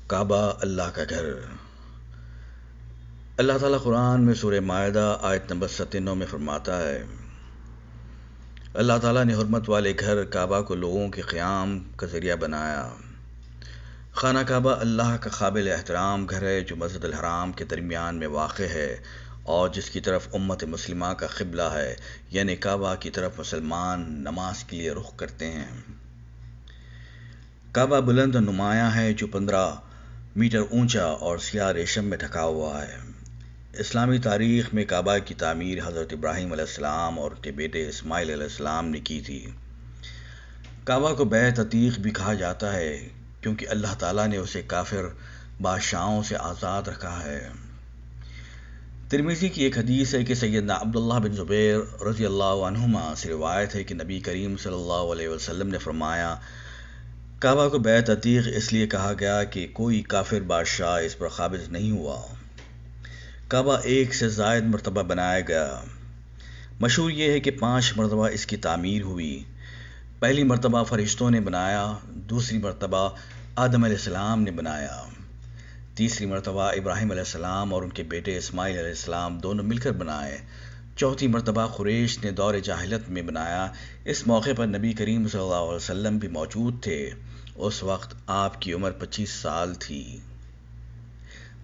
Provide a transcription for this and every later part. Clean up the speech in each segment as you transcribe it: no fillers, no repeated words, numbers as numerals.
کعبہ اللہ کا گھر۔ اللہ تعالیٰ قرآن میں سورہ مائدہ آیت نمبر 97 میں فرماتا ہے، اللہ تعالیٰ نے حرمت والے گھر کعبہ کو لوگوں کے قیام کا ذریعہ بنایا۔ خانہ کعبہ اللہ کا قابل احترام گھر ہے جو مسجد الحرام کے درمیان میں واقع ہے اور جس کی طرف امت مسلمہ کا قبلہ ہے، یعنی کعبہ کی طرف مسلمان نماز کے لیے رخ کرتے ہیں۔ کعبہ بلند و نمایاں ہے جو 15 میٹر اونچا اور سیاہ ریشم میں ڈھکا ہوا ہے۔ اسلامی تاریخ میں کعبہ کی تعمیر حضرت ابراہیم علیہ السلام اور ان کے بیٹے اسماعیل علیہ السلام نے کی تھی۔ کعبہ کو بیت عتیق بھی کہا جاتا ہے کیونکہ اللہ تعالیٰ نے اسے کافر بادشاہوں سے آزاد رکھا ہے۔ ترمذی کی ایک حدیث ہے کہ سیدنا عبداللہ بن زبیر رضی اللہ عنہما سے روایت ہے کہ نبی کریم صلی اللہ علیہ وسلم نے فرمایا، کعبہ کو بیت عتیق اس لیے کہا گیا کہ کوئی کافر بادشاہ اس پر قابض نہیں ہوا۔ کعبہ ایک سے زائد مرتبہ بنایا گیا۔ مشہور یہ ہے کہ 5 مرتبہ اس کی تعمیر ہوئی۔ پہلی مرتبہ فرشتوں نے بنایا، دوسری مرتبہ آدم علیہ السلام نے بنایا، تیسری مرتبہ ابراہیم علیہ السلام اور ان کے بیٹے اسماعیل علیہ السلام دونوں مل کر بنائے، چوتھی مرتبہ قریش نے دور جاہلیت میں بنایا۔ اس موقع پر نبی کریم صلی اللہ علیہ وسلم بھی موجود تھے۔ اس وقت آپ کی عمر 25 سال تھی۔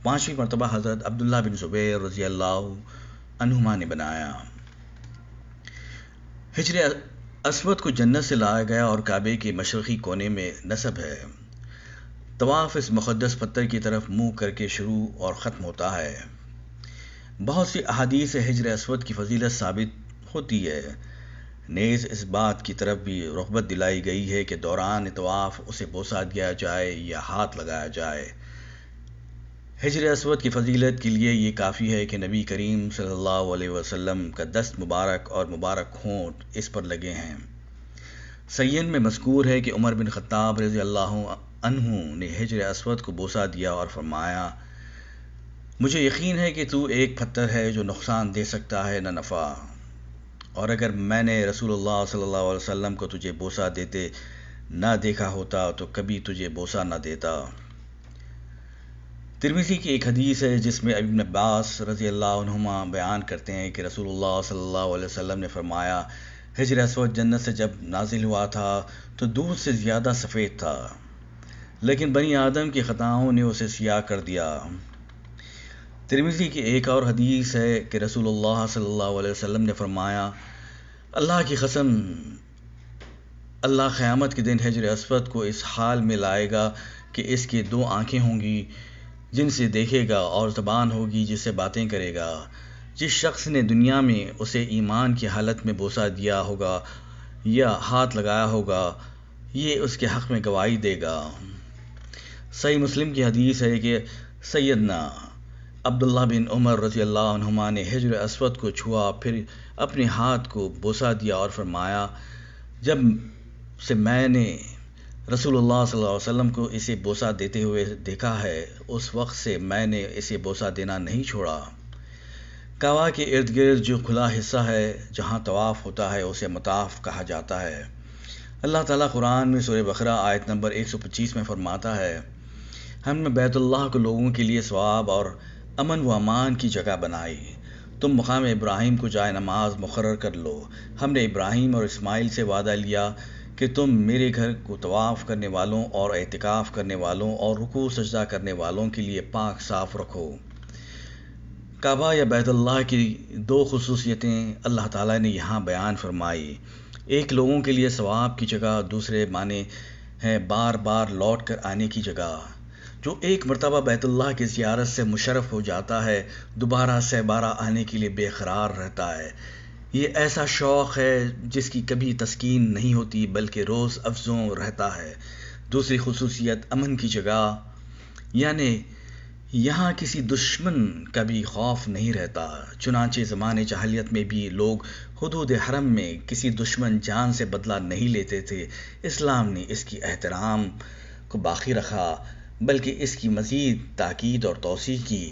5ویں مرتبہ حضرت عبداللہ بن زبیر رضی اللہ عنہما نے بنایا۔ حجر اسود کو جنت سے لایا گیا اور کعبے کے مشرقی کونے میں نصب ہے۔ طواف اس مقدس پتھر کی طرف منہ کر کے شروع اور ختم ہوتا ہے۔ بہت سی احادیث سے حجر اسود کی فضیلت ثابت ہوتی ہے۔ نیز اس بات کی طرف بھی رغبت دلائی گئی ہے کہ دوران طواف اسے بوسہ دیا جائے یا ہاتھ لگایا جائے۔ حجر اسود کی فضیلت کے لیے یہ کافی ہے کہ نبی کریم صلی اللہ علیہ وسلم کا دست مبارک اور مبارک ہونٹ اس پر لگے ہیں۔ سین میں مذکور ہے کہ عمر بن خطاب رضی اللہ عنہ نے حجر اسود کو بوسہ دیا اور فرمایا، مجھے یقین ہے کہ تو ایک پتھر ہے جو نقصان دے سکتا ہے نہ نفع، اور اگر میں نے رسول اللہ صلی اللہ علیہ وسلم کو تجھے بوسہ دیتے نہ دیکھا ہوتا تو کبھی تجھے بوسہ نہ دیتا۔ ترمذی کی ایک حدیث ہے جس میں ابن عباس رضی اللہ عنہما بیان کرتے ہیں کہ رسول اللہ صلی اللہ علیہ وسلم نے فرمایا، حجر اسود جنت سے جب نازل ہوا تھا تو دودھ سے زیادہ سفید تھا، لیکن بنی آدم کی خطاؤں نے اسے سیاہ کر دیا۔ ترمذی کی ایک اور حدیث ہے کہ رسول اللہ صلی اللہ علیہ وسلم نے فرمایا، اللہ کی قسم، اللہ قیامت کے دن حجر اسود کو اس حال میں لائے گا کہ اس کی 2 آنکھیں ہوں گی جن سے دیکھے گا اور زبان ہوگی جس سے باتیں کرے گا۔ جس شخص نے دنیا میں اسے ایمان کی حالت میں بوسہ دیا ہوگا یا ہاتھ لگایا ہوگا، یہ اس کے حق میں گواہی دے گا۔ صحیح مسلم کی حدیث ہے کہ سیدنا عبداللہ بن عمر رضی اللہ عنہما نے حجر اسود کو چھوا، پھر اپنے ہاتھ کو بوسہ دیا اور فرمایا، جب سے میں نے رسول اللہ صلی اللہ علیہ وسلم کو اسے بوسہ دیتے ہوئے دیکھا ہے، اس وقت سے میں نے اسے بوسہ دینا نہیں چھوڑا۔ کعبہ کے ارد گرد جو کھلا حصہ ہے جہاں طواف ہوتا ہے اسے مطاف کہا جاتا ہے۔ اللہ تعالیٰ قرآن میں سورہ بقرہ آیت نمبر 125 میں فرماتا ہے، ہم نے بیت اللہ کو لوگوں کے لیے ثواب اور امن و امان کی جگہ بنائی، تم مقام ابراہیم کو جائے نماز مقرر کر لو۔ ہم نے ابراہیم اور اسماعیل سے وعدہ لیا کہ تم میرے گھر کو طواف کرنے والوں اور اعتکاف کرنے والوں اور رکوع سجدہ کرنے والوں کے لیے پاک صاف رکھو۔ کعبہ یا بیت اللہ کی 2 خصوصیتیں اللہ تعالیٰ نے یہاں بیان فرمائی، ایک لوگوں کے لیے ثواب کی جگہ، دوسرے معنی ہے بار بار لوٹ کر آنے کی جگہ۔ جو ایک مرتبہ بیت اللہ کی زیارت سے مشرف ہو جاتا ہے، دوبارہ سہ بارہ آنے کے لیے بے قرار رہتا ہے۔ یہ ایسا شوق ہے جس کی کبھی تسکین نہیں ہوتی بلکہ روز افزوں رہتا ہے۔ دوسری خصوصیت امن کی جگہ، یعنی یہاں کسی دشمن کا بھی خوف نہیں رہتا، چنانچہ زمانے جاہلیت میں بھی لوگ حدود حرم میں کسی دشمن جان سے بدلہ نہیں لیتے تھے۔ اسلام نے اس کی احترام کو باقی رکھا بلکہ اس کی مزید تاکید اور توسیع کی۔